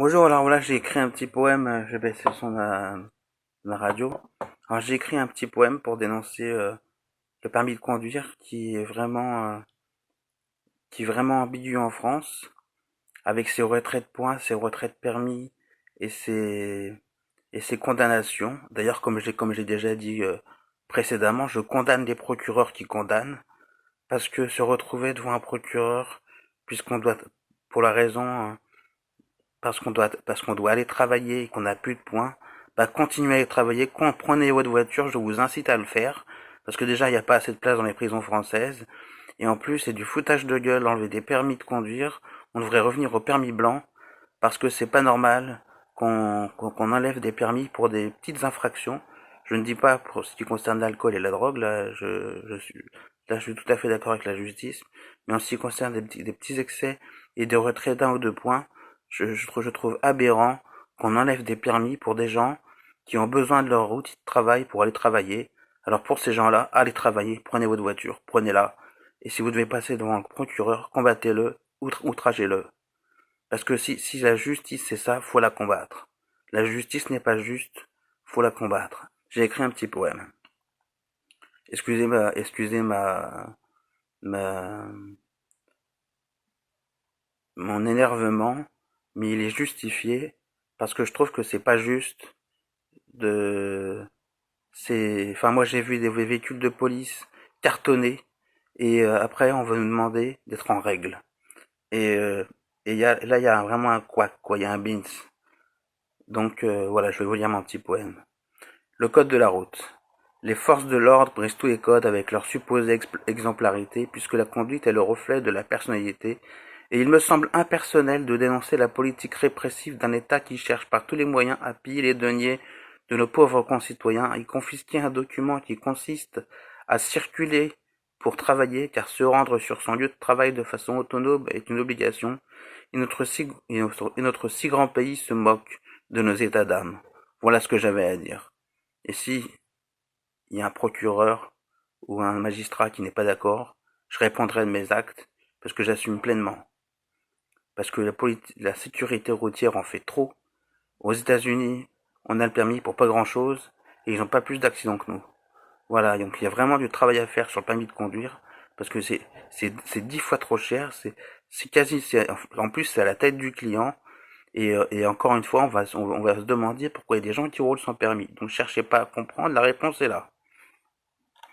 Bonjour, alors voilà, j'ai écrit un petit poème, je vais baisser le son de la radio. Alors j'ai écrit un petit poème pour dénoncer le permis de conduire qui est vraiment ambigu en France, avec ses retraits de points, ses retraits de permis et ses condamnations. D'ailleurs, comme j'ai déjà dit précédemment, je condamne les procureurs qui condamnent, parce que se retrouver devant un procureur, puisqu'on doit, pour la raison parce qu'on doit aller travailler et qu'on n'a plus de points, bah continuez à aller travailler, quand prenez votre voiture, je vous incite à le faire, parce que déjà il n'y a pas assez de place dans les prisons françaises, et en plus c'est du foutage de gueule enlever des permis de conduire, on devrait revenir au permis blanc, parce que c'est pas normal qu'on enlève des permis pour des petites infractions. Je ne dis pas pour ce qui concerne l'alcool et la drogue, là je suis tout à fait d'accord avec la justice, mais en ce qui concerne des petits excès et des retraits d'un ou deux points, je trouve aberrant qu'on enlève des permis pour des gens qui ont besoin de leur outil de travail pour aller travailler. Alors pour ces gens-là, allez travailler, prenez votre voiture, prenez-la. Et si vous devez passer devant le procureur, combattez-le, outragez-le. Parce que si la justice c'est ça, faut la combattre. La justice n'est pas juste, faut la combattre. J'ai écrit un petit poème. Excusez ma mon énervement, mais il est justifié parce que je trouve que c'est pas juste de enfin moi j'ai vu des véhicules de police cartonnés et après on veut nous demander d'être en règle. Et là il y a vraiment un couac quoi, il y a un bins. Donc voilà, je vais vous lire mon petit poème. Le code de la route. Les forces de l'ordre brisent tous les codes avec leur supposée exemplarité, puisque la conduite est le reflet de la personnalité, et il me semble impersonnel de dénoncer la politique répressive d'un État qui cherche par tous les moyens à piller les deniers de nos pauvres concitoyens et confisquer un document qui consiste à circuler pour travailler, car se rendre sur son lieu de travail de façon autonome est une obligation, et notre si grand pays se moque de nos états d'âme. Voilà ce que j'avais à dire. Et si il y a un procureur ou un magistrat qui n'est pas d'accord, je répondrai de mes actes parce que j'assume pleinement. Parce que la sécurité routière en fait trop. Aux États-Unis, on a le permis pour pas grand-chose et ils n'ont pas plus d'accidents que nous. Voilà, donc il y a vraiment du travail à faire sur le permis de conduire parce que c'est 10 fois trop cher, en plus c'est à la tête du client et encore une fois on va se demander pourquoi il y a des gens qui roulent sans permis. Donc cherchez pas à comprendre, la réponse est là.